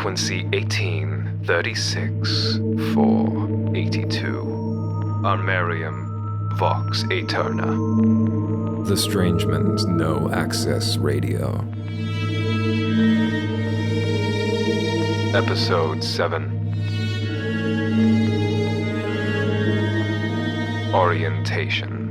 Frequency 1836-482. Armarium Vox Aeterna. The Strangeman's No Access Radio. Episode 7. Orientation.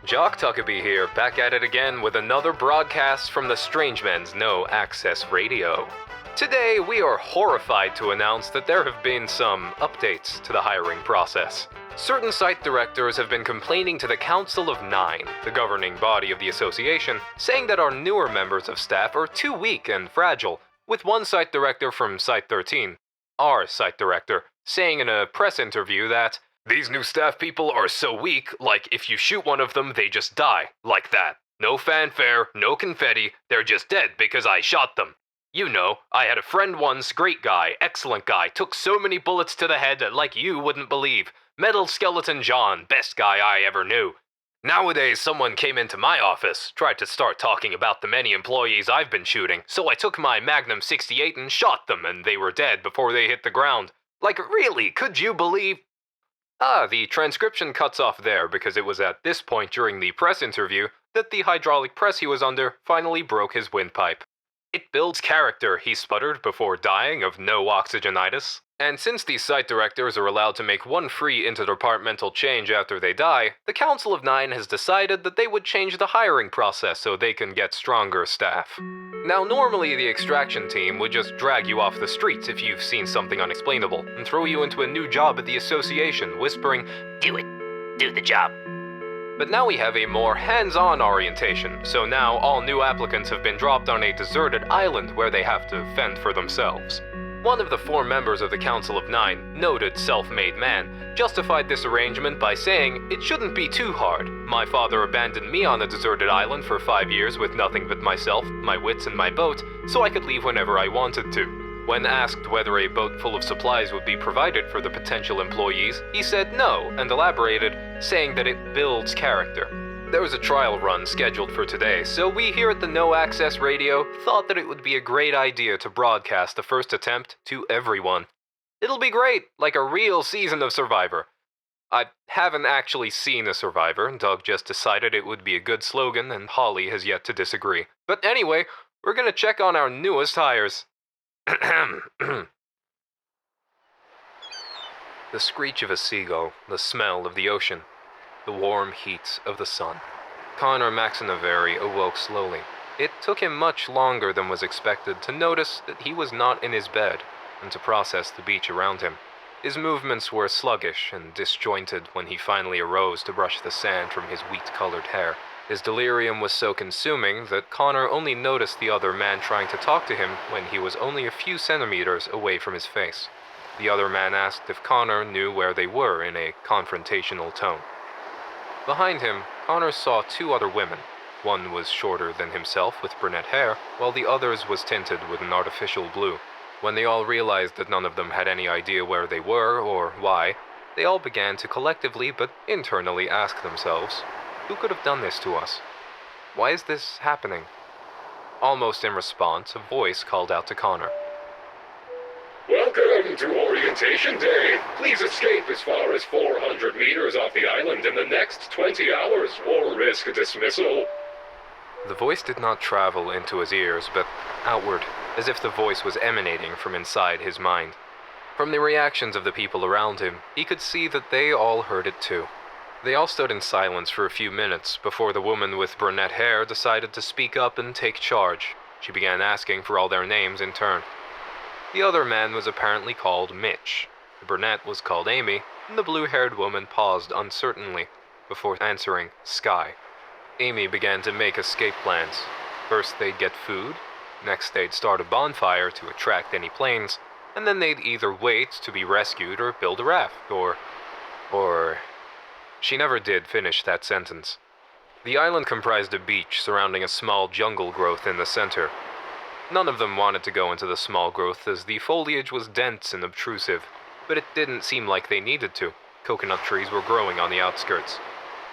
Jock Tuckaby here, back at it again with another broadcast from the Strangeman's No Access Radio. Today, we are horrified to announce that there have been some updates to the hiring process. Certain site directors have been complaining to the Council of Nine, the governing body of the association, saying that our newer members of staff are too weak and fragile, with one site director from Site 13, our site director, saying in a press interview that these new staff people are so weak, like if you shoot one of them, they just die. Like that. No fanfare, no confetti, they're just dead because I shot them. You know, I had a friend once, great guy, excellent guy, took so many bullets to the head that like you wouldn't believe. Metal Skeleton John, best guy I ever knew. Nowadays, someone came into my office, tried to start talking about the many employees I've been shooting, so I took my Magnum 68 and shot them, and they were dead before they hit the ground. Like, really, could you believe? The transcription cuts off there because it was at this point during the press interview that the hydraulic press he was under finally broke his windpipe. It builds character, he sputtered before dying of no oxygenitis. And since these site directors are allowed to make one free interdepartmental change after they die, the Council of Nine has decided that they would change the hiring process so they can get stronger staff. Now, normally the extraction team would just drag you off the streets if you've seen something unexplainable, and throw you into a new job at the association, whispering, "Do it. Do the job." But now we have a more hands-on orientation, so now all new applicants have been dropped on a deserted island where they have to fend for themselves. One of the 4 members of the Council of Nine, noted self-made man, justified this arrangement by saying, "It shouldn't be too hard. My father abandoned me on a deserted island for 5 years with nothing but myself, my wits, and my boat, so I could leave whenever I wanted to." When asked whether a boat full of supplies would be provided for the potential employees, he said no and elaborated, saying that it builds character. There was a trial run scheduled for today, so we here at the No Access Radio thought that it would be a great idea to broadcast the first attempt to everyone. It'll be great, like a real season of Survivor. I haven't actually seen a Survivor, Doug just decided it would be a good slogan, and Holly has yet to disagree. But anyway, we're gonna check on our newest hires. The screech of a seagull, the smell of the ocean, the warm heat of the sun. Connor Maxinaveri awoke slowly. It took him much longer than was expected to notice that he was not in his bed and to process the beach around him. His movements were sluggish and disjointed when he finally arose to brush the sand from his wheat-colored hair. His delirium was so consuming that Connor only noticed the other man trying to talk to him when he was only a few centimeters away from his face. The other man asked if Connor knew where they were in a confrontational tone. Behind him, Connor saw 2 other women. One was shorter than himself with brunette hair, while the other's was tinted with an artificial blue. When they all realized that none of them had any idea where they were or why, they all began to collectively but internally ask themselves, who could have done this to us? Why is this happening? Almost in response, a voice called out to Connor. Welcome to Orientation Day. Please escape as far as 400 meters off the island in the next 20 hours or risk dismissal. The voice did not travel into his ears, but outward, as if the voice was emanating from inside his mind. From the reactions of the people around him, he could see that they all heard it too. They all stood in silence for a few minutes before the woman with brunette hair decided to speak up and take charge. She began asking for all their names in turn. The other man was apparently called Mitch. The brunette was called Amy, and the blue-haired woman paused uncertainly before answering Sky. Amy began to make escape plans. First they'd get food, Next, they'd start a bonfire to attract any planes, and then they'd either wait to be rescued or build a raft, or... She never did finish that sentence. The island comprised a beach surrounding a small jungle growth in the center. None of them wanted to go into the small growth as the foliage was dense and obtrusive, but it didn't seem like they needed to. Coconut trees were growing on the outskirts.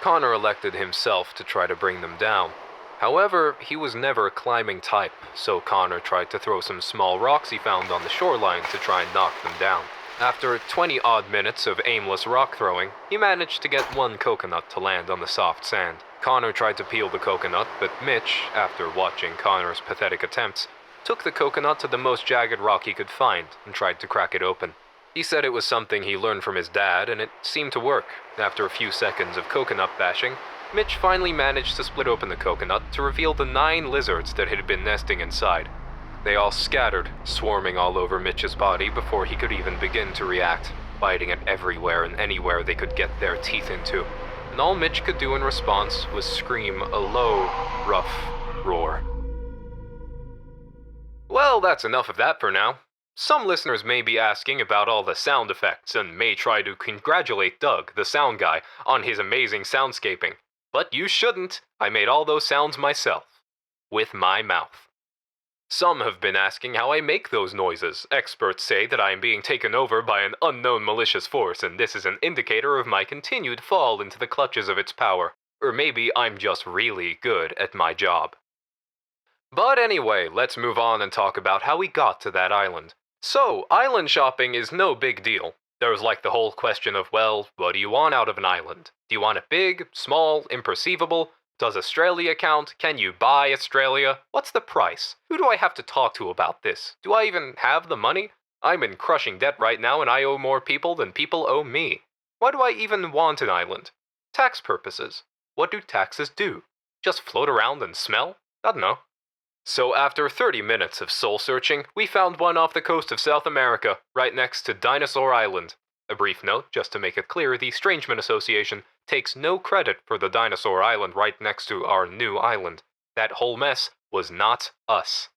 Connor elected himself to try to bring them down. However, he was never a climbing type, so Connor tried to throw some small rocks he found on the shoreline to try and knock them down. After 20-odd minutes of aimless rock throwing, he managed to get one coconut to land on the soft sand. Connor tried to peel the coconut, but Mitch, after watching Connor's pathetic attempts, took the coconut to the most jagged rock he could find and tried to crack it open. He said it was something he learned from his dad, and it seemed to work. After a few seconds of coconut bashing, Mitch finally managed to split open the coconut to reveal the 9 lizards that had been nesting inside. They all scattered, swarming all over Mitch's body before he could even begin to react, biting at everywhere and anywhere they could get their teeth into. And all Mitch could do in response was scream a low, rough roar. Well, that's enough of that for now. Some listeners may be asking about all the sound effects and may try to congratulate Doug, the sound guy, on his amazing soundscaping. But you shouldn't. I made all those sounds myself. With my mouth. Some have been asking how I make those noises. Experts say that I am being taken over by an unknown malicious force, and this is an indicator of my continued fall into the clutches of its power. Or maybe I'm just really good at my job. But anyway, let's move on and talk about how we got to that island. So, island shopping is no big deal. There's like the whole question of, well, what do you want out of an island? Do you want it big, small, imperceivable? Does Australia count? Can you buy Australia? What's the price? Who do I have to talk to about this? Do I even have the money? I'm in crushing debt right now and I owe more people than people owe me. Why do I even want an island? Tax purposes. What do taxes do? Just float around and smell? I don't know. So after 30 minutes of soul searching, we found one off the coast of South America, right next to Dinosaur Island. A brief note, just to make it clear, the Strangeman Association takes no credit for the Dinosaur Island right next to our new island. That whole mess was not us.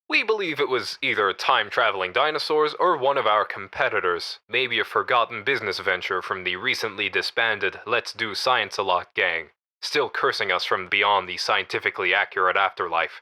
We believe it was either time-traveling dinosaurs or one of our competitors, maybe a forgotten business venture from the recently disbanded Let's Do Science a Lot gang, still cursing us from beyond the scientifically accurate afterlife.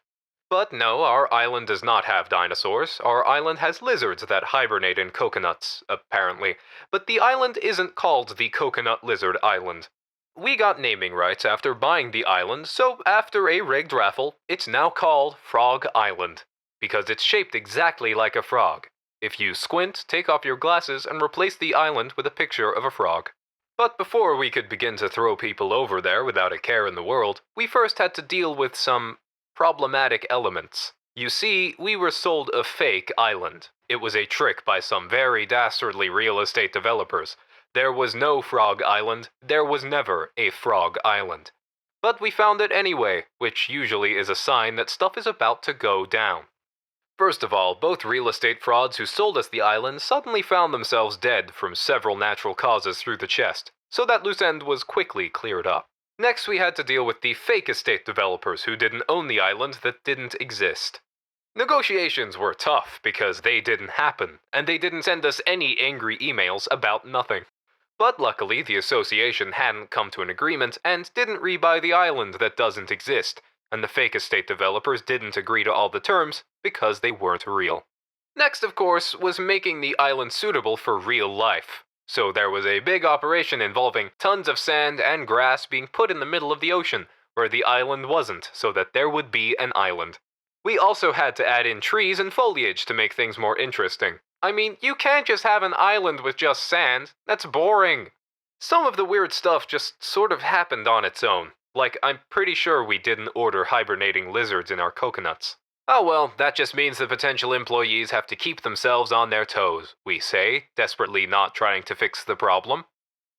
But no, our island does not have dinosaurs. Our island has lizards that hibernate in coconuts, apparently. But the island isn't called the Coconut Lizard Island. We got naming rights after buying the island, so after a rigged raffle, it's now called Frog Island. Because it's shaped exactly like a frog. If you squint, take off your glasses and replace the island with a picture of a frog. But before we could begin to throw people over there without a care in the world, we first had to deal with some problematic elements. You see, we were sold a fake island. It was a trick by some very dastardly real estate developers. There was no Frog Island. There was never a Frog Island. But we found it anyway, which usually is a sign that stuff is about to go down. First of all, both real estate frauds who sold us the island suddenly found themselves dead from several natural causes through the chest, so that loose end was quickly cleared up. Next, we had to deal with the fake estate developers who didn't own the island that didn't exist. Negotiations were tough because they didn't happen, and they didn't send us any angry emails about nothing. But luckily, the association hadn't come to an agreement and didn't rebuy the island that doesn't exist, and the fake estate developers didn't agree to all the terms because they weren't real. Next, of course, was making the island suitable for real life. So there was a big operation involving tons of sand and grass being put in the middle of the ocean, where the island wasn't, so that there would be an island. We also had to add in trees and foliage to make things more interesting. I mean, you can't just have an island with just sand. That's boring. Some of the weird stuff just sort of happened on its own. Like, I'm pretty sure we didn't order hibernating lizards in our coconuts. Oh well, that just means the potential employees have to keep themselves on their toes, we say, desperately not trying to fix the problem.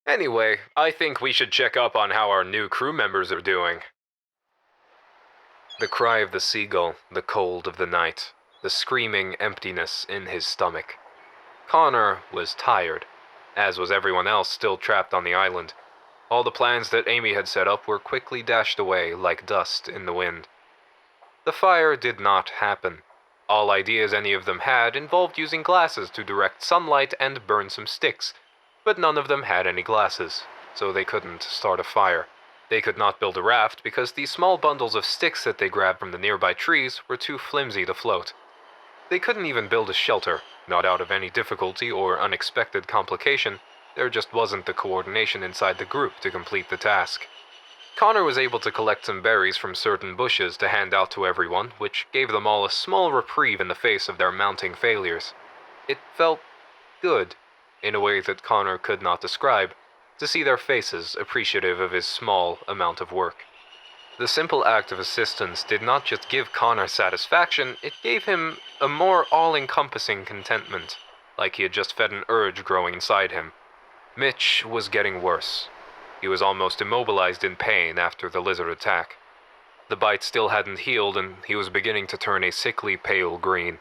Anyway, I think we should check up on how our new crew members are doing. The cry of the seagull, the cold of the night, the screaming emptiness in his stomach. Connor was tired, as was everyone else still trapped on the island. All the plans that Amy had set up were quickly dashed away like dust in the wind. The fire did not happen. All ideas any of them had involved using glasses to direct sunlight and burn some sticks, but none of them had any glasses, so they couldn't start a fire. They could not build a raft because the small bundles of sticks that they grabbed from the nearby trees were too flimsy to float. They couldn't even build a shelter, not out of any difficulty or unexpected complication. There just wasn't the coordination inside the group to complete the task. Connor was able to collect some berries from certain bushes to hand out to everyone, which gave them all a small reprieve in the face of their mounting failures. It felt good, in a way that Connor could not describe, to see their faces appreciative of his small amount of work. The simple act of assistance did not just give Connor satisfaction, it gave him a more all-encompassing contentment, like he had just fed an urge growing inside him. Mitch was getting worse. He was almost immobilized in pain after the lizard attack. The bite still hadn't healed, and he was beginning to turn a sickly pale green.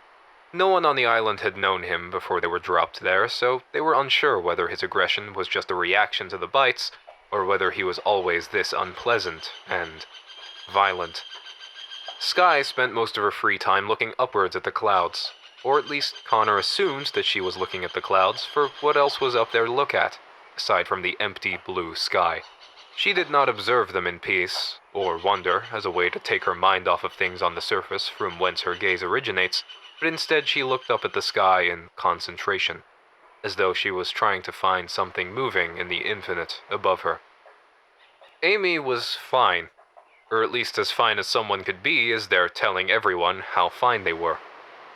No one on the island had known him before they were dropped there, so they were unsure whether his aggression was just a reaction to the bites, or whether he was always this unpleasant and violent. Sky spent most of her free time looking upwards at the clouds, or at least Connor assumed that she was looking at the clouds, for what else was up there to look at, aside from the empty blue sky. She did not observe them in peace, or wonder, as a way to take her mind off of things on the surface from whence her gaze originates, but instead she looked up at the sky in concentration, as though she was trying to find something moving in the infinite above her. Amy was fine, or at least as fine as someone could be as they're telling everyone how fine they were.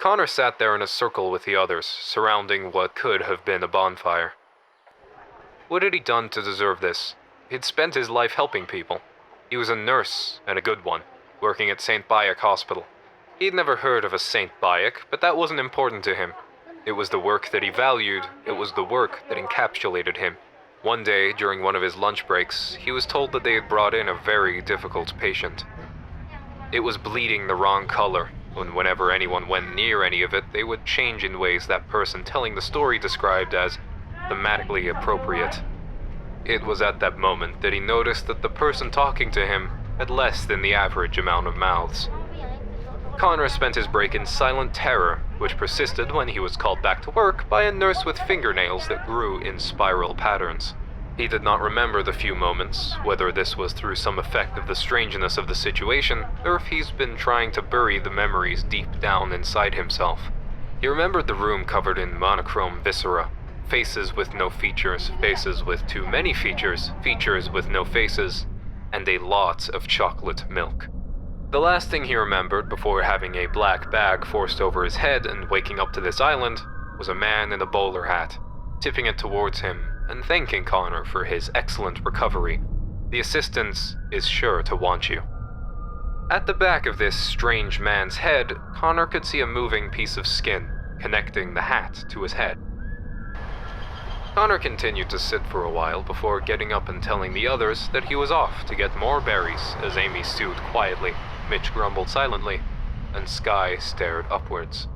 Connor sat there in a circle with the others, surrounding what could have been a bonfire. What had he done to deserve this? He'd spent his life helping people. He was a nurse, and a good one, working at St. Bayek Hospital. He'd never heard of a St. Bayek, but that wasn't important to him. It was the work that he valued, it was the work that encapsulated him. One day, during one of his lunch breaks, he was told that they had brought in a very difficult patient. It was bleeding the wrong color, and whenever anyone went near any of it, they would change in ways that person telling the story described as thematically appropriate. It was at that moment that he noticed that the person talking to him had less than the average amount of mouths. Connor spent his break in silent terror, which persisted when he was called back to work by a nurse with fingernails that grew in spiral patterns. He did not remember the few moments, whether this was through some effect of the strangeness of the situation, or if he's been trying to bury the memories deep down inside himself. He remembered the room covered in monochrome viscera, faces with no features, faces with too many features, features with no faces, and a lot of chocolate milk. The last thing he remembered before having a black bag forced over his head and waking up to this island was a man in a bowler hat, tipping it towards him and thanking Connor for his excellent recovery. The assistance is sure to want you. At the back of this strange man's head, Connor could see a moving piece of skin connecting the hat to his head. Connor continued to sit for a while before getting up and telling the others that he was off to get more berries as Amy stewed quietly, Mitch grumbled silently, and Sky stared upwards.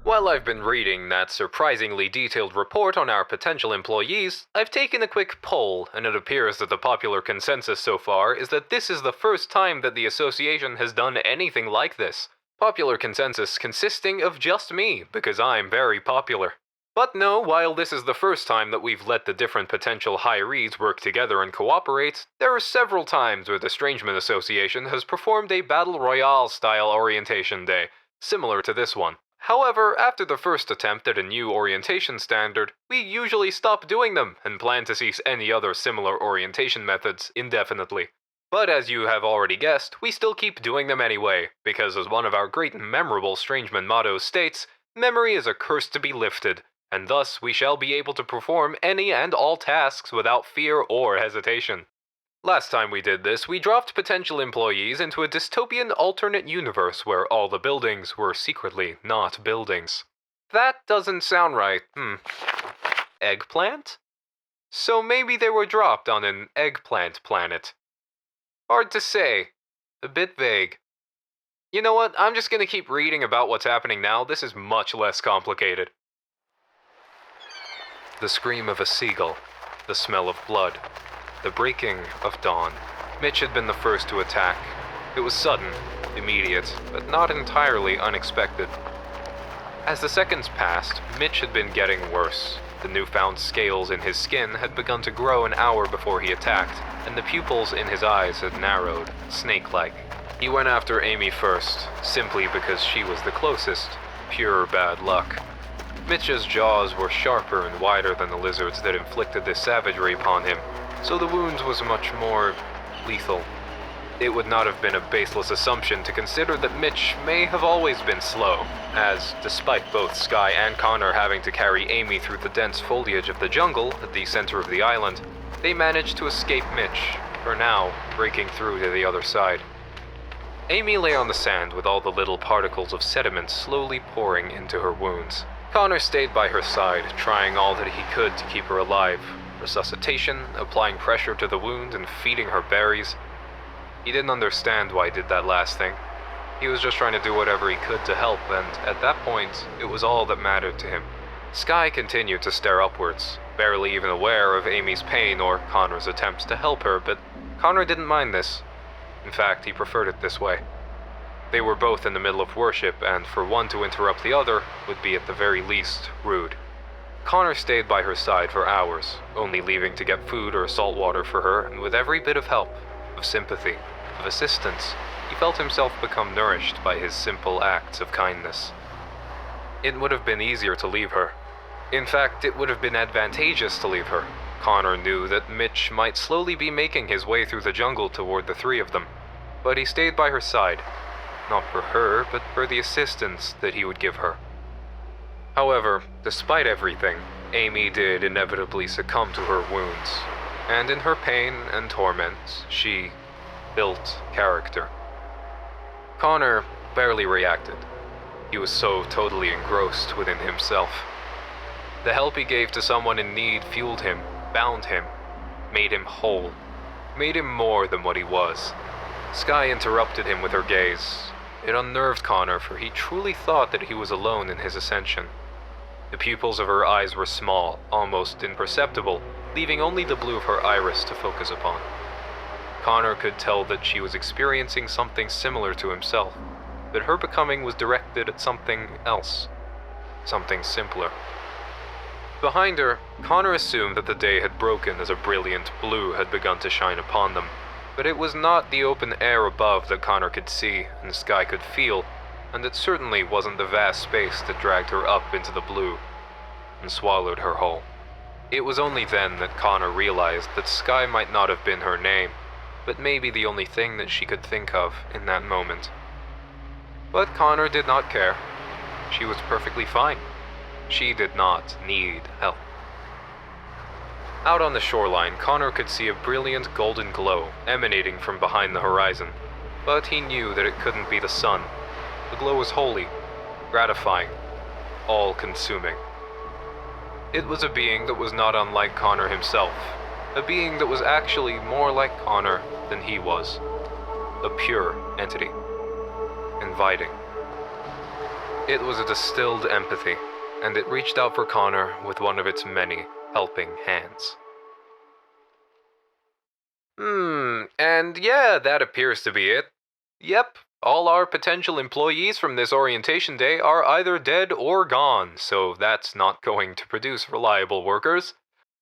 While I've been reading that surprisingly detailed report on our potential employees, I've taken a quick poll, and it appears that the popular consensus so far is that this is the first time that the association has done anything like this. Popular consensus consisting of just me, because I'm very popular. But no, while this is the first time that we've let the different potential hirees work together and cooperate, there are several times where the Strangemen Association has performed a Battle Royale-style orientation day, similar to this one. However, after the first attempt at a new orientation standard, we usually stop doing them and plan to cease any other similar orientation methods indefinitely. But as you have already guessed, we still keep doing them anyway, because as one of our great and memorable Strangemen mottos states, memory is a curse to be lifted, and thus we shall be able to perform any and all tasks without fear or hesitation. Last time we did this, we dropped potential employees into a dystopian alternate universe where all the buildings were secretly not buildings. That doesn't sound right. Eggplant? So maybe they were dropped on an eggplant planet. Hard to say. A bit vague. You know what? I'm just gonna keep reading about what's happening now. This is much less complicated. The scream of a seagull, the smell of blood, the breaking of dawn. Mitch had been the first to attack. It was sudden, immediate, but not entirely unexpected. As the seconds passed, Mitch had been getting worse. The newfound scales in his skin had begun to grow an hour before he attacked, and the pupils in his eyes had narrowed, snake-like. He went after Amy first, simply because she was the closest. Pure bad luck. Mitch's jaws were sharper and wider than the lizard's that inflicted this savagery upon him, so the wound was much more lethal. It would not have been a baseless assumption to consider that Mitch may have always been slow, as, despite both Skye and Connor having to carry Amy through the dense foliage of the jungle at the center of the island, they managed to escape Mitch, for now breaking through to the other side. Amy lay on the sand with all the little particles of sediment slowly pouring into her wounds. Connor stayed by her side, trying all that he could to keep her alive. Resuscitation, applying pressure to the wound, and feeding her berries. He didn't understand why he did that last thing. He was just trying to do whatever he could to help, and at that point, it was all that mattered to him. Skye continued to stare upwards, barely even aware of Amy's pain or Connor's attempts to help her, but Connor didn't mind this. In fact, he preferred it this way. They were both in the middle of worship, and for one to interrupt the other would be at the very least rude. Connor stayed by her side for hours, only leaving to get food or salt water for her, and with every bit of help, of sympathy, of assistance, he felt himself become nourished by his simple acts of kindness. It would have been easier to leave her. In fact, it would have been advantageous to leave her. Connor knew that Mitch might slowly be making his way through the jungle toward the three of them, but he stayed by her side, not for her, but for the assistance that he would give her. However, despite everything, Amy did inevitably succumb to her wounds, and in her pain and torment, she built character. Connor barely reacted. He was so totally engrossed within himself. The help he gave to someone in need fueled him, bound him, made him whole, made him more than what he was. Skye interrupted him with her gaze. It unnerved Connor, for he truly thought that he was alone in his ascension. The pupils of her eyes were small, almost imperceptible, leaving only the blue of her iris to focus upon. Connor could tell that she was experiencing something similar to himself, but her becoming was directed at something else, something simpler. Behind her, Connor assumed that the day had broken as a brilliant blue had begun to shine upon them, but it was not the open air above that Connor could see and Skye could feel, and it certainly wasn't the vast space that dragged her up into the blue and swallowed her whole. It was only then that Connor realized that Skye might not have been her name, but maybe the only thing that she could think of in that moment. But Connor did not care. She was perfectly fine. She did not need help. Out on the shoreline, Connor could see a brilliant golden glow emanating from behind the horizon, but he knew that it couldn't be the sun. The glow was holy, gratifying, all-consuming. It was a being that was not unlike Connor himself, a being that was actually more like Connor than he was, a pure entity, inviting. It was a distilled empathy, and it reached out for Connor with one of its many helping hands. And yeah, that appears to be it. Yep, all our potential employees from this orientation day are either dead or gone, so that's not going to produce reliable workers.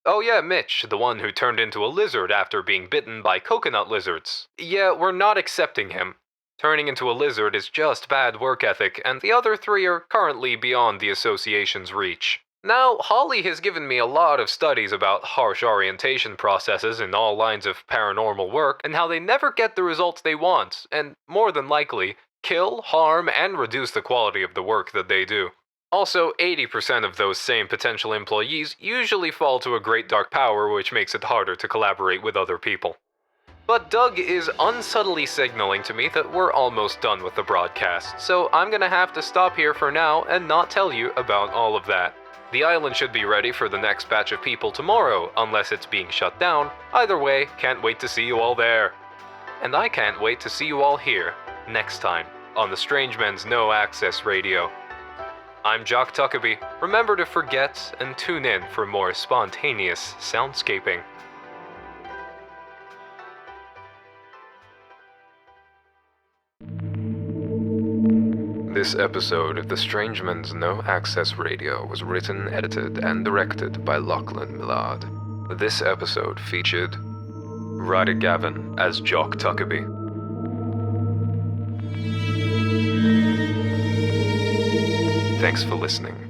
Oh yeah, Mitch, the one who turned into a lizard after being bitten by coconut lizards. Yeah, we're not accepting him. Turning into a lizard is just bad work ethic, and the other three are currently beyond the association's reach. Now, Holly has given me a lot of studies about harsh orientation processes in all lines of paranormal work, and how they never get the results they want, and more than likely, kill, harm, and reduce the quality of the work that they do. Also, 80% of those same potential employees usually fall to a great dark power, which makes it harder to collaborate with other people. But Doug is unsubtly signaling to me that we're almost done with the broadcast, so I'm gonna have to stop here for now and not tell you about all of that. The island should be ready for the next batch of people tomorrow, unless it's being shut down. Either way, can't wait to see you all there. And I can't wait to see you all here, next time, on the Strange Men's No Access Radio. I'm Jock Tuckaby. Remember to forget and tune in for more spontaneous soundscaping. This episode of The Strangeman's No Access Radio was written, edited, and directed by Lachlan Millard. This episode featured Ryder Gavin as Jock Tuckaby, thanks for listening.